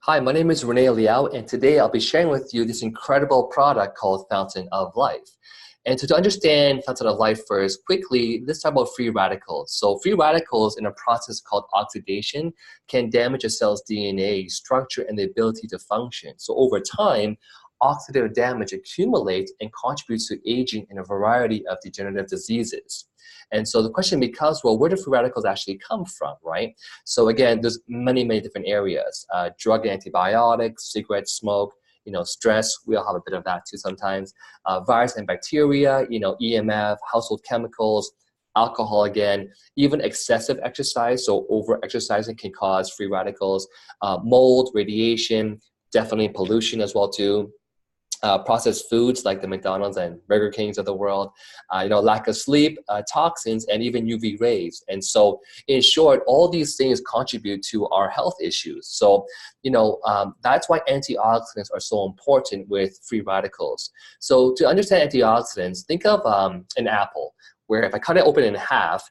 Hi, my name is Rene Liaw, and today I'll be sharing with you this incredible product called Fountain of Life. And to understand Fountain of Life first, quickly, let's talk about free radicals. So free radicals in a process called oxidation can damage a cell's DNA structure and the ability to function. So over time, oxidative damage accumulates and contributes to aging in a variety of degenerative diseases. And so the question becomes, well, where do free radicals actually come from, right? So again, there's many different areas. Drug and antibiotics, cigarette smoke, stress, we all have a bit of that too sometimes. Virus and bacteria, EMF, household chemicals, alcohol again, even excessive exercise, so over-exercising can cause free radicals, mold, radiation, definitely pollution as well too. Processed foods like the McDonald's and Burger Kings of the world, lack of sleep, toxins, and even UV rays. And so, in short, all these things contribute to our health issues. So, that's why antioxidants are so important with free radicals. So, to understand antioxidants, think of an apple, where if I cut it open in half,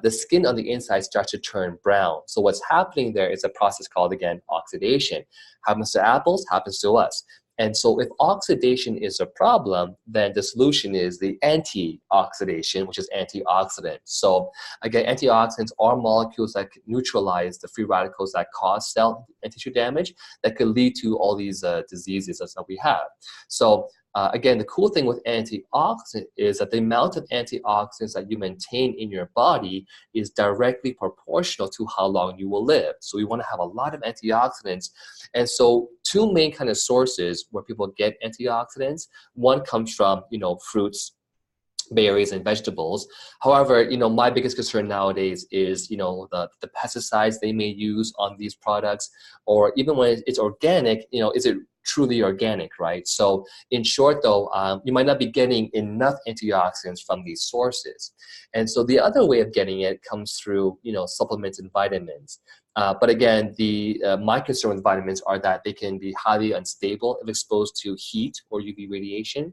the skin on the inside starts to turn brown. So what's happening there is a process called, again, oxidation. Happens to apples, happens to us. And so if oxidation is a problem, then the solution is the anti-oxidation, which is antioxidant. So again, antioxidants are molecules that neutralize the free radicals that cause cell and tissue damage that could lead to all these diseases that we have. So again, the cool thing with antioxidant is that the amount of antioxidants that you maintain in your body is directly proportional to how long you will live. So we want to have a lot of antioxidants. And so two main kind of sources where people get antioxidants, one comes from, fruits, berries, and vegetables. However, my biggest concern nowadays is, the pesticides they may use on these products, or even when it's organic, is it truly organic, right? So in short though, you might not be getting enough antioxidants from these sources. And so the other way of getting it comes through, supplements and vitamins. But again, my concern with vitamins are that they can be highly unstable if exposed to heat or UV radiation.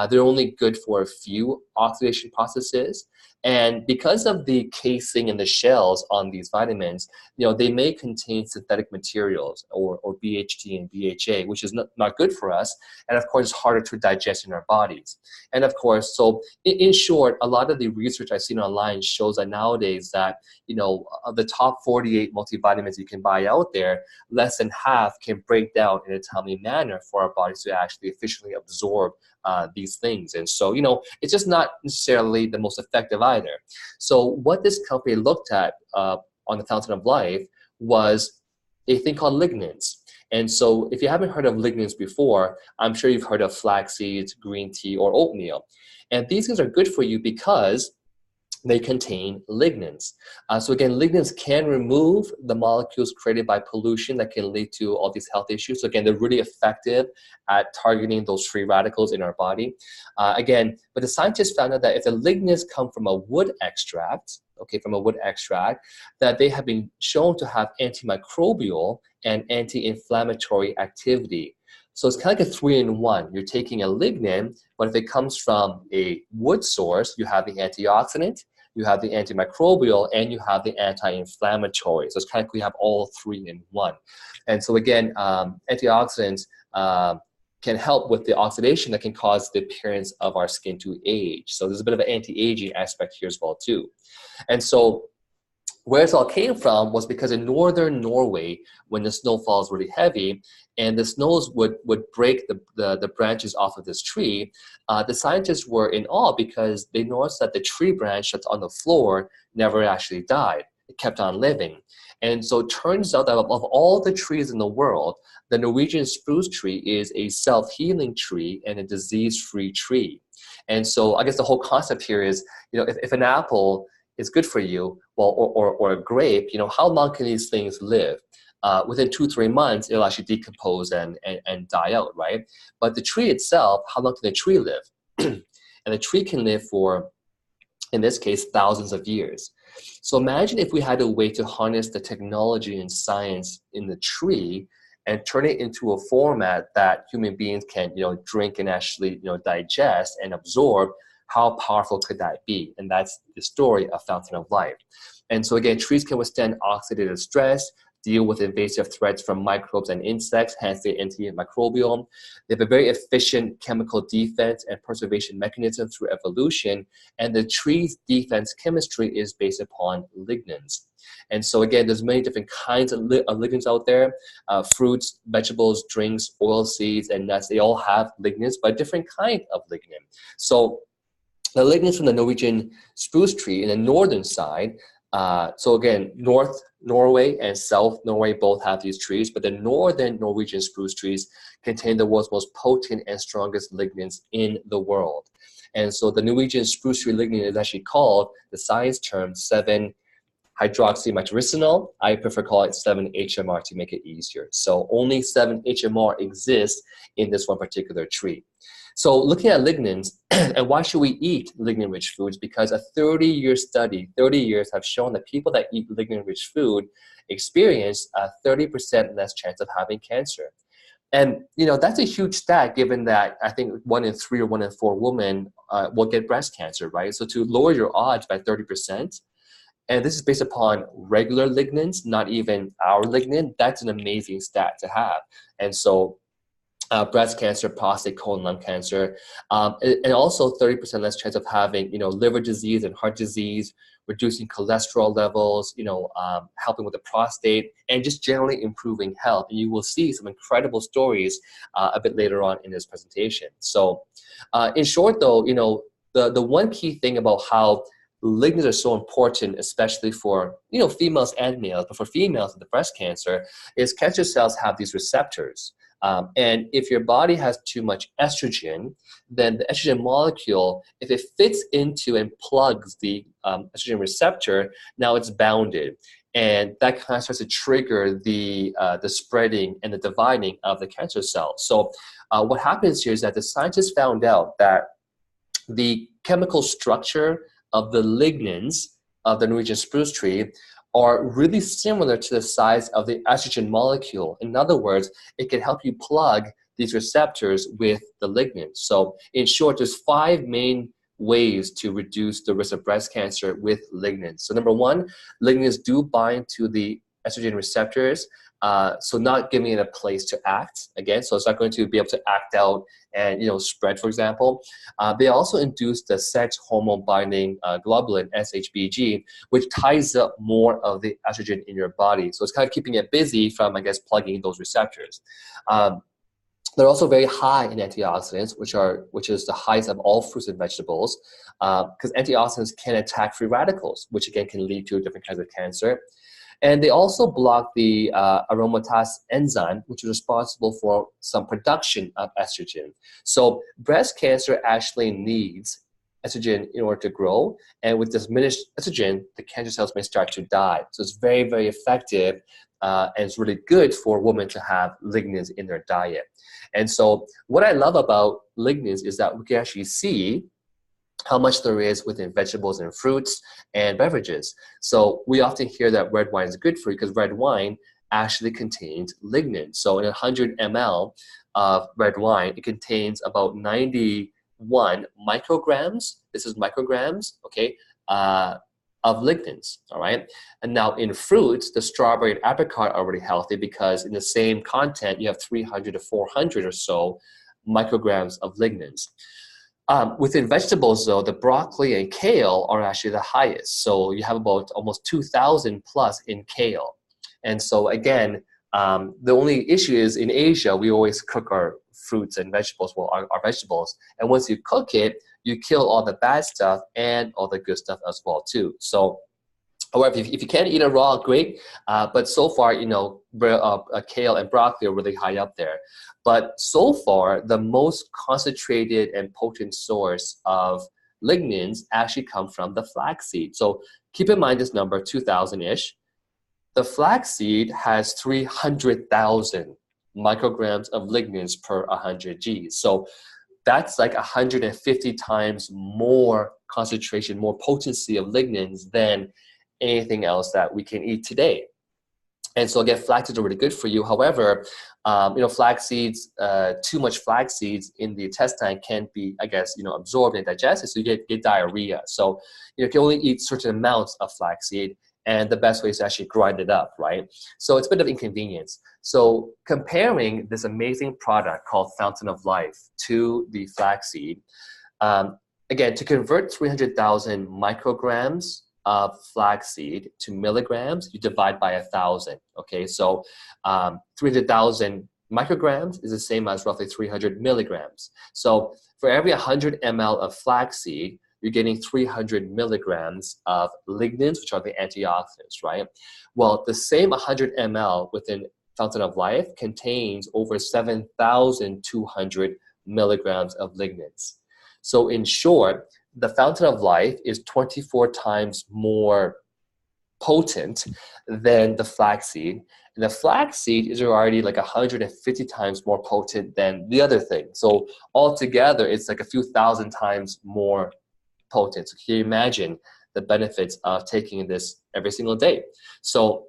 They're only good for a few oxidation processes. And because of the casing and the shells on these vitamins, they may contain synthetic materials or BHT and BHA, which is not good for us. And of course, it's harder to digest in our bodies. And of course, so in short, a lot of the research I've seen online shows that nowadays that, of the top 48 multivitamins you can buy out there, less than half can break down in a timely manner for our bodies to actually efficiently absorb these things. And so, it's just not necessarily the most effective either. So what this company looked at on the Fountain of Life was a thing called lignans. And so if you haven't heard of lignans before, I'm sure you've heard of flax seeds, green tea, or oatmeal. And these things are good for you because they contain lignans. So again, lignans can remove the molecules created by pollution that can lead to all these health issues. So again, they're really effective at targeting those free radicals in our body. But the scientists found out that if the lignans come from a wood extract, that they have been shown to have antimicrobial and anti-inflammatory activity. So it's kind of like a 3-in-1. You're taking a lignan, but if it comes from a wood source, you have the antioxidant, you have the antimicrobial, and you have the anti-inflammatory. So it's kind of like we have all 3 in 1. And so again, antioxidants can help with the oxidation that can cause the appearance of our skin to age. So there's a bit of an anti-aging aspect here as well too. And so where this all came from was because in northern Norway, when the snow falls really heavy and the snows would break the branches off of this tree, the scientists were in awe because they noticed that the tree branch that's on the floor never actually died. It kept on living. And so it turns out that of all the trees in the world, the Norwegian spruce tree is a self-healing tree and a disease-free tree. And so I guess the whole concept here is, if an apple is good for you, well, or a grape, how long can these things live? Within 2-3 months, it'll actually decompose and die out, right? But the tree itself, how long can the tree live? And the tree can live for, in this case, thousands of years. So imagine if we had a way to harness the technology and science in the tree and turn it into a format that human beings can, drink and actually, digest and absorb. How powerful could that be? And that's the story of Fountain of Life. And so again, trees can withstand oxidative stress, deal with invasive threats from microbes and insects, hence the antimicrobial. They have a very efficient chemical defense and preservation mechanism through evolution, and the tree's defense chemistry is based upon lignins. And so again, there's many different kinds of lignins out there. Fruits, vegetables, drinks, oil seeds, and nuts, they all have lignins, but a different kind of lignin. So the lignins from the Norwegian spruce tree in the northern side, so again, North Norway and South Norway both have these trees, but the northern Norwegian spruce trees contain the world's most potent and strongest lignins in the world. And so the Norwegian spruce tree lignin is actually called, the science term, 7-hydroxymytiricinol. I prefer to call it 7-HMR to make it easier. So only 7-HMR exists in this one particular tree. So looking at lignins, and why should we eat lignin-rich foods? Because a 30-year study, 30 years have shown that people that eat lignin-rich food experience a 30% less chance of having cancer. And you know, that's a huge stat, given that I think 1 in 3 or 1 in 4 women will get breast cancer, right? So to lower your odds by 30%, and this is based upon regular lignins, not even our lignin, that's an amazing stat to have. And so breast cancer, prostate, colon, lung cancer, and also 30% less chance of having, you know, liver disease and heart disease, reducing cholesterol levels, you know, helping with the prostate, and just generally improving health. And you will see some incredible stories a bit later on in this presentation. So in short though, you know, the one key thing about how lignins are so important, especially for, you know, females and males, but for females with the breast cancer, is cancer cells have these receptors. And if your body has too much estrogen, then the estrogen molecule, if it fits into and plugs the estrogen receptor, now it's bounded. And that kind of starts to trigger the spreading and the dividing of the cancer cells. So what happens here is that the scientists found out that the chemical structure of the lignins of the Norwegian spruce tree are really similar to the size of the estrogen molecule. In other words, it can help you plug these receptors with the lignins. So in short, there's 5 main ways to reduce the risk of breast cancer with lignins. So number 1, lignins do bind to the estrogen receptors, so not giving it a place to act again. So it's not going to be able to act out and, you know, spread, for example. They also induce the sex hormone binding globulin, SHBG, which ties up more of the estrogen in your body. So it's kind of keeping it busy from, I guess, plugging those receptors. They're also very high in antioxidants, which is the highest of all fruits and vegetables, because antioxidants can attack free radicals, which again can lead to different kinds of cancer. And they also block the aromatase enzyme, which is responsible for some production of estrogen. So breast cancer actually needs estrogen in order to grow, and with diminished estrogen, the cancer cells may start to die. So it's very, very effective, and it's really good for women to have lignins in their diet. And so what I love about lignins is that we can actually see how much there is within vegetables and fruits and beverages. So we often hear that red wine is good for you because red wine actually contains lignin. So in 100 ml of red wine, it contains about 91 micrograms, this is micrograms, okay, of lignins, all right? And now in fruits, the strawberry and apricot are really healthy because in the same content, you have 300 to 400 or so micrograms of lignins. Within vegetables, though, the broccoli and kale are actually the highest. So you have about almost 2,000 plus in kale. And so again, the only issue is in Asia, we always cook our fruits and vegetables, well, our vegetables. And once you cook it, you kill all the bad stuff and all the good stuff as well, too. So however, if you can't eat it raw, great. But so far, you know, kale and broccoli are really high up there. But so far, the most concentrated and potent source of lignins actually come from the flaxseed. So keep in mind this number, 2,000-ish. The flaxseed has 300,000 micrograms of lignins per 100 Gs. So that's like 150 times more concentration, more potency of lignins than anything else that we can eat today. And so again, flax seeds are really good for you. However, you know, flax seeds, too much flax seeds in the intestine can be, I guess, you know, absorbed and digested, so you get diarrhea. So you know, you can only eat certain amounts of flaxseed. and the best way is to actually grind it up, right? So it's a bit of inconvenience. So comparing this amazing product called Fountain of Life to the flaxseed, again, to convert 300,000 micrograms of flaxseed to milligrams, you divide by 1,000, okay? So 300,000 micrograms is the same as roughly 300 milligrams. So for every 100 ml of flaxseed, you're getting 300 milligrams of lignans, which are the antioxidants, right? Well, the same 100 ml within Fountain of Life contains over 7,200 milligrams of lignans. So in short, the Fountain of Life is 24 times more potent than the flaxseed. And the flaxseed is already like 150 times more potent than the other thing. So altogether, it's like a few thousand times more potent. So can you imagine the benefits of taking this every single day? So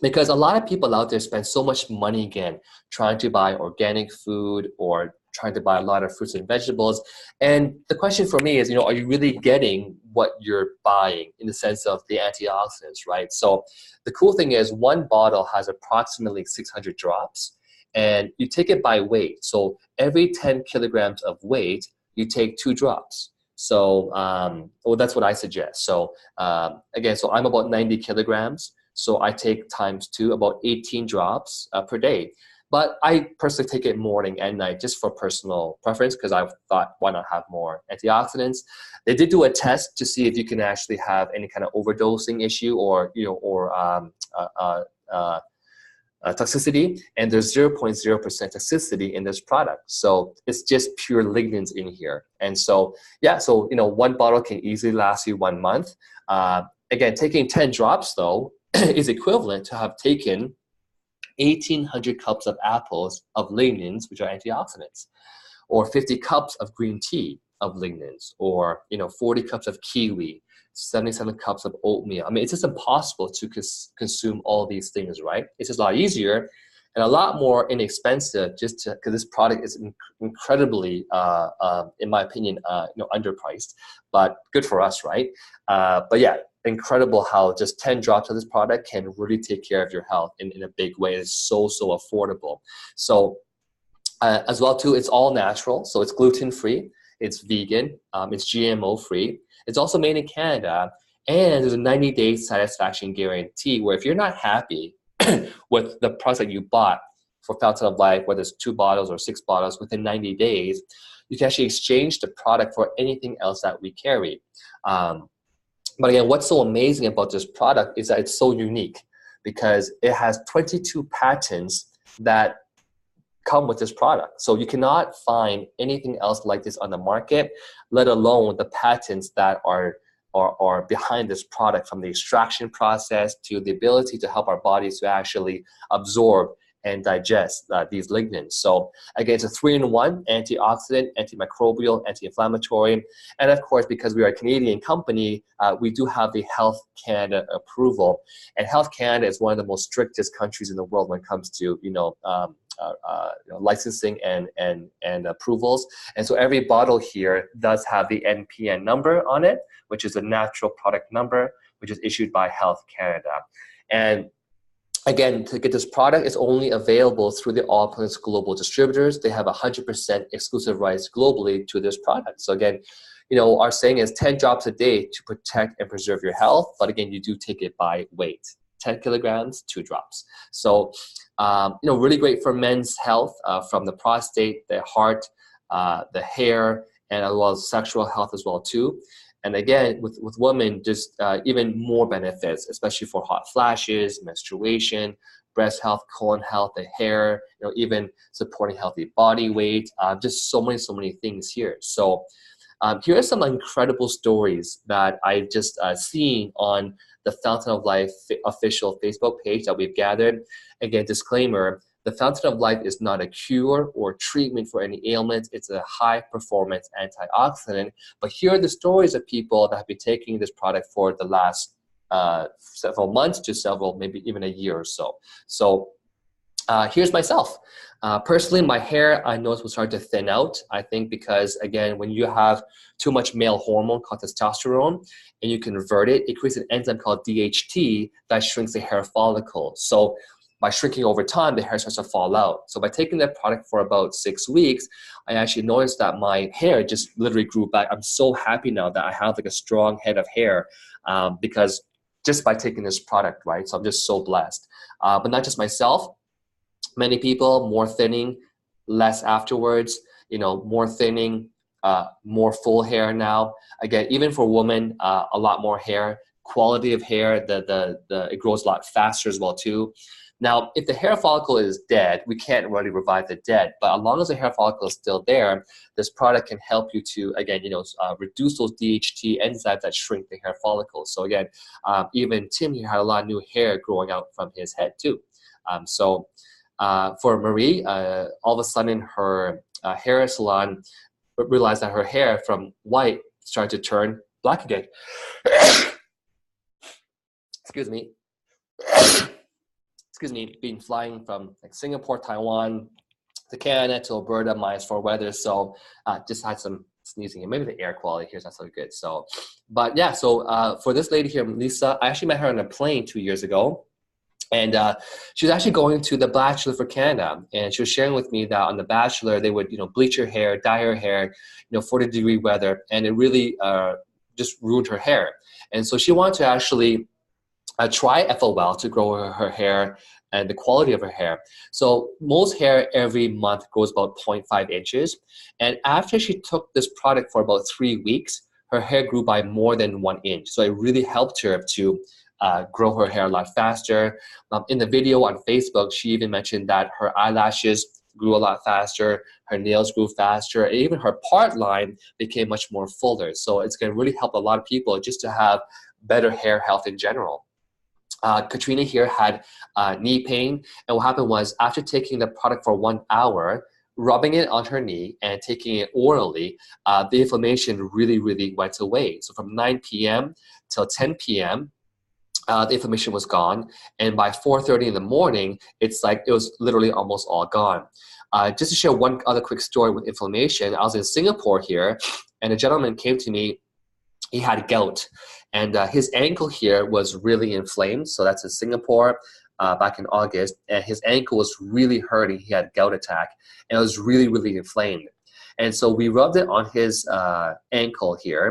because a lot of people out there spend so much money, again, trying to buy organic food or trying to buy a lot of fruits and vegetables. And the question for me is, are you really getting what you're buying in the sense of the antioxidants, right? So the cool thing is one bottle has approximately 600 drops, and you take it by weight. So every 10 kilograms of weight, you take 2 drops. So, well, that's what I suggest. So again, so I'm about 90 kilograms. So I take times 2, about 18 drops per day. But I personally take it morning and night just for personal preference, because I thought, why not have more antioxidants? They did do a test to see if you can actually have any kind of overdosing issue or toxicity, and there's 0.0% toxicity in this product. So it's just pure lignans in here. And so, yeah, so, one bottle can easily last you 1 month. Again, taking 10 drops, though, is equivalent to have taken 1,800 cups of apples of lignans, which are antioxidants, or 50 cups of green tea of lignans, or 40 cups of kiwi, 77 cups of oatmeal. I mean, it's just impossible to consume all these things, right? It's just a lot easier and a lot more inexpensive, just because this product is incredibly, in my opinion, underpriced, but good for us, right? But yeah, incredible how just 10 drops of this product can really take care of your health in a big way. It's so affordable. So as well too, it's all natural. So it's gluten-free, it's vegan, it's GMO-free. It's also made in Canada, and there's a 90-day satisfaction guarantee where if you're not happy with the product that you bought for Fountain of Life, whether it's 2 bottles or 6 bottles, within 90 days, you can actually exchange the product for anything else that we carry. But again, what's so amazing about this product is that it's so unique because it has 22 patents that come with this product. So you cannot find anything else like this on the market, let alone the patents that are behind this product, from the extraction process to the ability to help our bodies to actually absorb and digest these lignans. So again, it's a 3-in-1: antioxidant, antimicrobial, anti-inflammatory. And of course, because we are a Canadian company, we do have the Health Canada approval. And Health Canada is one of the most strictest countries in the world when it comes to licensing and approvals. And so every bottle here does have the NPN number on it, which is a natural product number, which is issued by Health Canada. And again, to get this product, it's only available through the All Plants Global distributors. They have 100% exclusive rights globally to this product. So again, our saying is 10 drops a day to protect and preserve your health. But again, you do take it by weight. 10 kilograms, 2 drops. So, really great for men's health, from the prostate, the heart, the hair, and as well as sexual health as well too. And again, with women, just even more benefits, especially for hot flashes, menstruation, breast health, colon health, the hair, even supporting healthy body weight, just so many things here. So here are some incredible stories that I've just seen on the Fountain of Life official Facebook page that we've gathered. Again, disclaimer, the Fountain of Life is not a cure or treatment for any ailment. It's a high-performance antioxidant. But here are the stories of people that have been taking this product for the last several months to several, maybe even a year or so. So Here's myself. Personally, my hair I noticed will start to thin out. I think because, again, when you have too much male hormone called testosterone and you convert it, it creates an enzyme called DHT that shrinks the hair follicle. So by shrinking over time, the hair starts to fall out. So by taking that product for about 6 weeks, I actually noticed that my hair just literally grew back. I'm so happy now that I have like a strong head of hair because just by taking this product, right? So I'm just so blessed. But not just myself. Many people, more thinning, less afterwards, more thinning, more full hair now. Again, even for women, a lot more hair, quality of hair, it grows a lot faster as well too. Now, if the hair follicle is dead, we can't really revive the dead, but as long as the hair follicle is still there, this product can help you to, again, reduce those DHT enzymes that shrink the hair follicles. So again, even Tim here had a lot of new hair growing out from his head too. For Marie, all of a sudden her hair salon realized that her hair from white started to turn black again. Excuse me. Excuse me, been flying from like Singapore, Taiwan, to Canada, to Alberta, -4 weather. So just had some sneezing, and maybe the air quality here is not so good. So, but yeah, so for this lady here, Lisa, I actually met her on a plane 2 years ago. And she was actually going to the Bachelor for Canada, and she was sharing with me that on the Bachelor they would, bleach her hair, dye her hair, 40-degree weather, and it really just ruined her hair. And so she wanted to actually try FOL to grow her hair and the quality of her hair. So most hair every month grows about 0.5 inches, and after she took this product for about 3 weeks, her hair grew by more than 1 inch. So it really helped her to grow her hair a lot faster. In the video on Facebook, she even mentioned that her eyelashes grew a lot faster, her nails grew faster, and even her part line became much more fuller. So it's going to really help a lot of people just to have better hair health in general. Katrina here had knee pain, and what happened was after taking the product for 1 hour, rubbing it on her knee and taking it orally, the inflammation really, really went away. So from 9 p.m. till 10 p.m., the inflammation was gone, and by 4:30 in the morning, it's like it was literally almost all gone. Just to share one other quick story with inflammation, I was in Singapore here, and a gentleman came to me. He had gout, and his ankle here was really inflamed. So that's in Singapore back in August, and his ankle was really hurting. He had gout attack, and it was really, really inflamed. And so we rubbed it on his ankle here,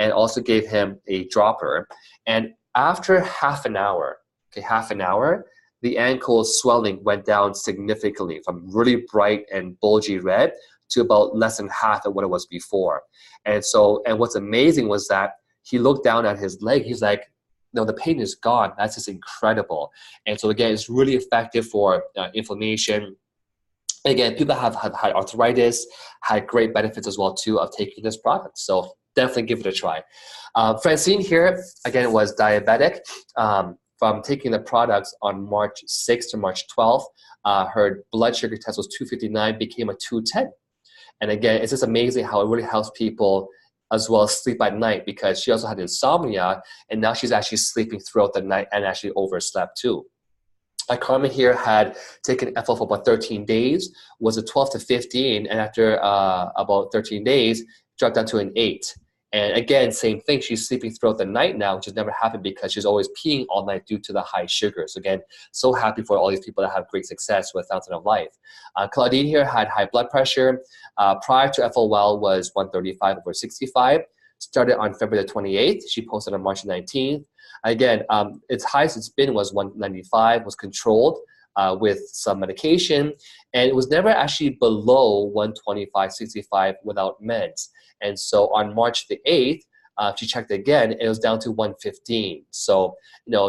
and also gave him a dropper. And after half an hour, the ankle swelling went down significantly from really bright and bulgy red to about less than half of what it was before. And what's amazing was that he looked down at his leg. He's like, no, the pain is gone. That's just incredible. And so again, it's really effective for inflammation. Again, people have had arthritis, had great benefits as well too of taking this product. So definitely give it a try. Francine here, again, was diabetic from taking the products on March 6th to March 12th. Her blood sugar test was 259, became a 210. And again, it's just amazing how it really helps people as well as sleep at night, because she also had insomnia, and now she's actually sleeping throughout the night and actually overslept too. Carmen here had taken FL for about 13 days, was a 12 to 15, and after about 13 days, dropped down to an 8. And again, same thing, she's sleeping throughout the night now, which has never happened because she's always peeing all night due to the high sugar. So again, so happy for all these people that have great success with Fountain of Life. Claudine here had high blood pressure. Prior to FOL was 135/65. Started on February the 28th. She posted on March 19th. Again, its highest it's been was 195, was controlled with some medication, and it was never actually below 125/65 without meds. And so on March the 8th, she checked again, and it was down to 115. So,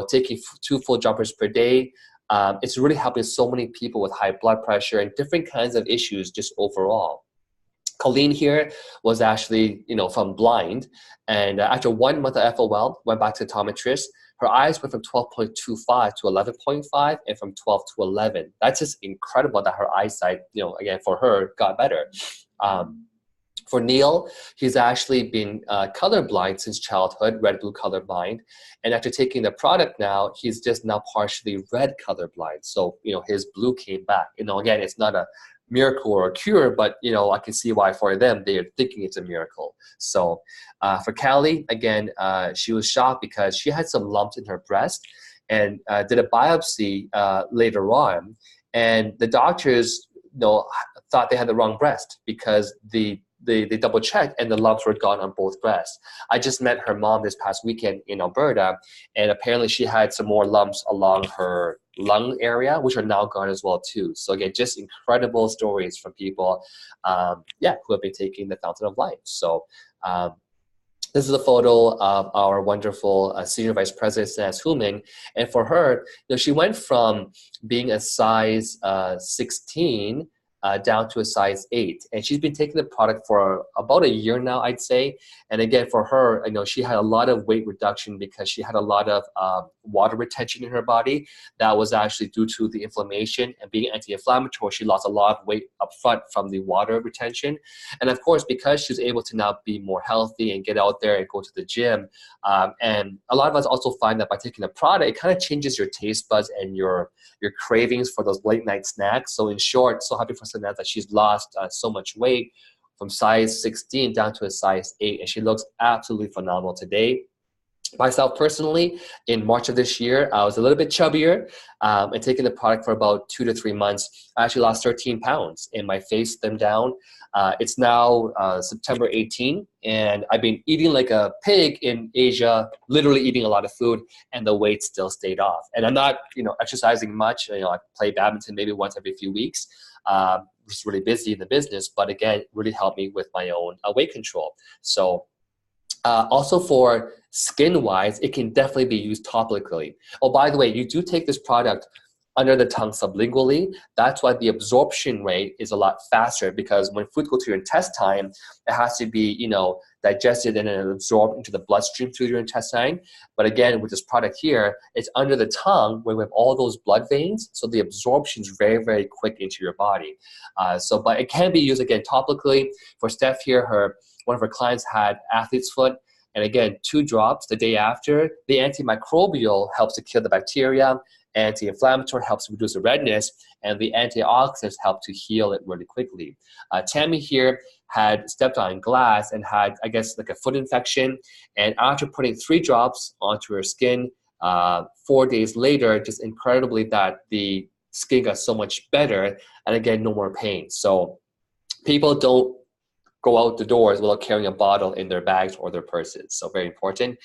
taking 2 full droppers per day, it's really helping so many people with high blood pressure and different kinds of issues just overall. Colleen here was actually, from blind, and after 1 month of FOL, went back to optometrist. Her eyes went from 12.25 to 11.5, and from 12 to 11. That's just incredible that her eyesight, again, for her, got better. For Neil, he's actually been colorblind since childhood, red-blue colorblind. And after taking the product now, he's just now partially red colorblind. So, his blue came back. Again, it's not a miracle or a cure, but, I can see why for them, they're thinking it's a miracle. So for Callie, again, she was shocked because she had some lumps in her breast and did a biopsy later on. And the doctors, thought they had the wrong breast because they double checked and the lumps were gone on both breasts. I just met her mom this past weekend in Alberta, and apparently she had some more lumps along her lung area, which are now gone as well too. So again, just incredible stories from people, who have been taking the Fountain of Life. So this is a photo of our wonderful Senior Vice President, Sanaz Human. And for her, she went from being a size 16 down to a size 8. And she's been taking the product for about a year now, I'd say. And again, for her, she had a lot of weight reduction because she had a lot of water retention in her body. That was actually due to the inflammation, and being anti-inflammatory, she lost a lot of weight up front from the water retention. And of course, because she's able to now be more healthy and get out there and go to the gym, and a lot of us also find that by taking the product, it kind of changes your taste buds and your cravings for those late night snacks. So in short, so happy for Sanaz that she's lost so much weight from size 16 down to a size 8, and she looks absolutely phenomenal today. Myself personally, in March of this year, I was a little bit chubbier, and taking the product for about 2 to 3 months, I actually lost 13 pounds and my face slimmed down. It's now September 18, and I've been eating like a pig in Asia, literally eating a lot of food, and the weight still stayed off. And I'm not, exercising much. I play badminton maybe once every few weeks. Just really busy in the business, but again, really helped me with my own weight control. So also for skin-wise, it can definitely be used topically. Oh, by the way, you do take this product under the tongue sublingually. That's why the absorption rate is a lot faster, because when food goes to your intestine, it has to be, digested and then absorbed into the bloodstream through your intestine. But again, with this product here, it's under the tongue where we have all those blood veins, so the absorption is very, very quick into your body. But it can be used again topically. For Steph here, one of her clients had athlete's foot, and again, 2 drops the day after. The antimicrobial helps to kill the bacteria, anti-inflammatory helps reduce the redness, and the antioxidants help to heal it really quickly. Tammy here had stepped on glass and had, I guess, like a foot infection, and after putting 3 drops onto her skin, 4 days later, just incredibly that the skin got so much better, and again, no more pain. So people don't go out the doors without carrying a bottle in their bags or their purses. So very important.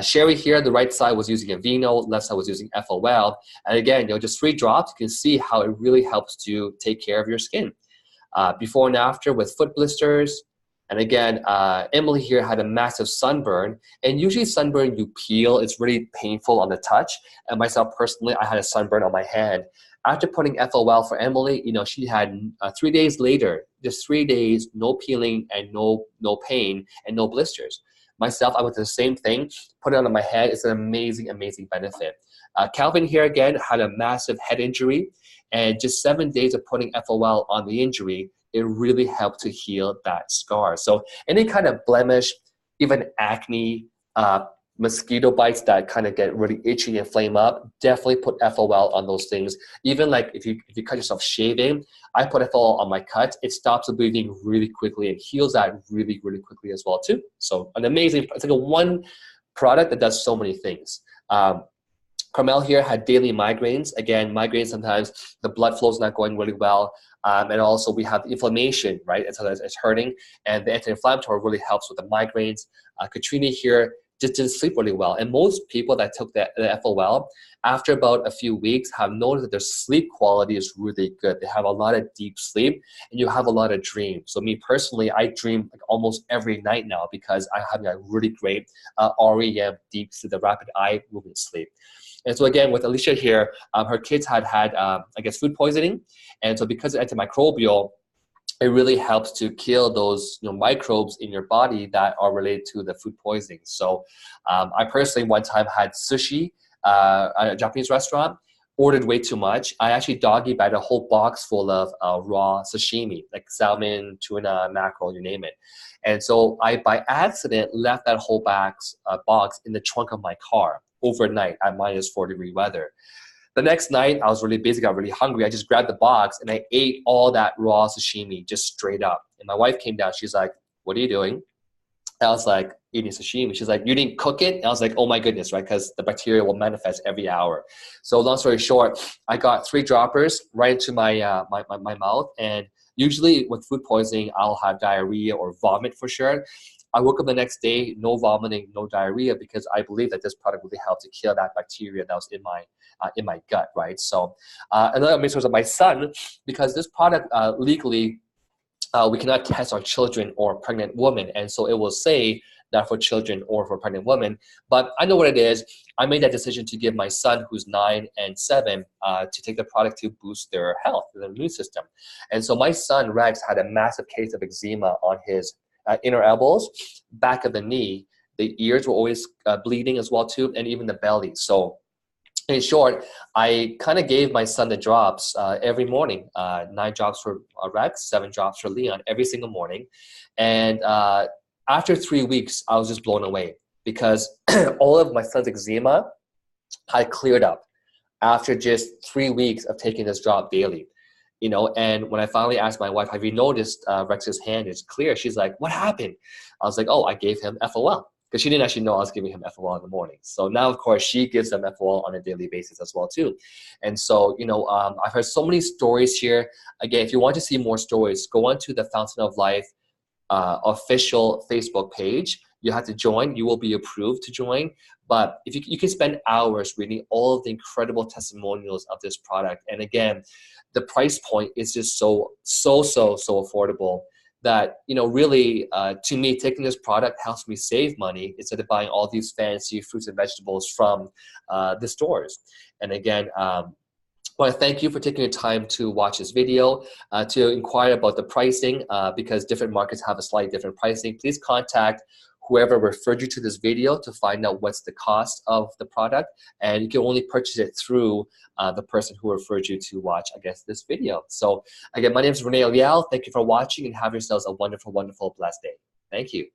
Sherry here, the right side was using Aveeno, left side was using FOL. And again, just 3 drops, you can see how it really helps to take care of your skin. Before and after with foot blisters. And again, Emily here had a massive sunburn. And usually sunburn, you peel, it's really painful on the touch. And myself personally, I had a sunburn on my hand. After putting FOL for Emily, she had 3 days later, just 3 days, no peeling and no pain and no blisters. Myself, I went through the same thing, put it on my head. It's an amazing, amazing benefit. Calvin here again had a massive head injury, and just 7 days of putting FOL on the injury, it really helped to heal that scar. So any kind of blemish, even acne, mosquito bites that kind of get really itchy and flame up, definitely put FOL on those things. Even like if you cut yourself shaving, I put FOL on my cut. It stops the bleeding really quickly and heals that really, really quickly as well too. So an amazing, it's like a one product that does so many things. Carmel here had daily migraines. Again, migraines, sometimes the blood flow is not going really well. And also we have the inflammation, right? It's hurting, and the anti-inflammatory really helps with the migraines. Katrina here just didn't sleep really well. And most people that took the FOL, after about a few weeks, have noticed that their sleep quality is really good. They have a lot of deep sleep, and you have a lot of dreams. So me personally, I dream like almost every night now because I have a really great REM deep sleep, the rapid eye movement sleep. And so again, with Alicia here, her kids had I guess, food poisoning. And so because of antimicrobial, it really helps to kill those microbes in your body that are related to the food poisoning. So I personally one time had sushi at a Japanese restaurant. ordered way too much. I actually doggy bagged a whole box full of raw sashimi, like salmon, tuna, mackerel, you name it. And so I, by accident, left that whole box in the trunk of my car overnight at -4-degree weather. The next night, I was really busy, got really hungry. I just grabbed the box and I ate all that raw sashimi just straight up. And my wife came down. She's like, "What are you doing?" And I was like, "Eating sashimi." She's like, "You didn't cook it?" And I was like, "Oh my goodness," right? Because the bacteria will manifest every hour. So long story short, I got 3 droppers right into my, my mouth. And usually with food poisoning, I'll have diarrhea or vomit for sure. I woke up the next day, no vomiting, no diarrhea, because I believe that this product really helped to kill that bacteria that was in my gut, right? So another amazing was my son, because this product legally, we cannot test our children or pregnant women, and so it will say that for children or for pregnant women. But I know what it is. I made that decision to give my son, who's 9 and 7, to take the product to boost their health, their immune system. And so my son Rex had a massive case of eczema on his inner elbows, back of the knee. The ears were always bleeding as well too, and even the belly. So in short, I kind of gave my son the drops every morning, 9 drops for Rex, 7 drops for Leon every single morning. And after 3 weeks, I was just blown away, because all of my son's eczema had cleared up after just 3 weeks of taking this drop daily. You know, and when I finally asked my wife, "Have you noticed Rex's hand is clear?" She's like, "What happened?" I was like, "Oh, I gave him FOL." Because she didn't actually know I was giving him FOL in the morning. So now, of course, she gives them FOL on a daily basis as well too. And so, you know, I've heard so many stories here. Again, if you want to see more stories, go onto the Fountain of Life official Facebook page. You have to join. You will be approved to join. But if you can spend hours reading all of the incredible testimonials of this product. And again, the price point is just so affordable that, you know, really, to me, taking this product helps me save money instead of buying all these fancy fruits and vegetables from the stores. And again, I want to thank you for taking your time to watch this video, to inquire about the pricing, because different markets have a slightly different pricing. Please contact whoever referred you to this video to find out what's the cost of the product, and you can only purchase it through the person who referred you to watch, I guess, this video. So again, my name is Rene Liaw. Thank you for watching, and have yourselves a wonderful, wonderful, blessed day. Thank you.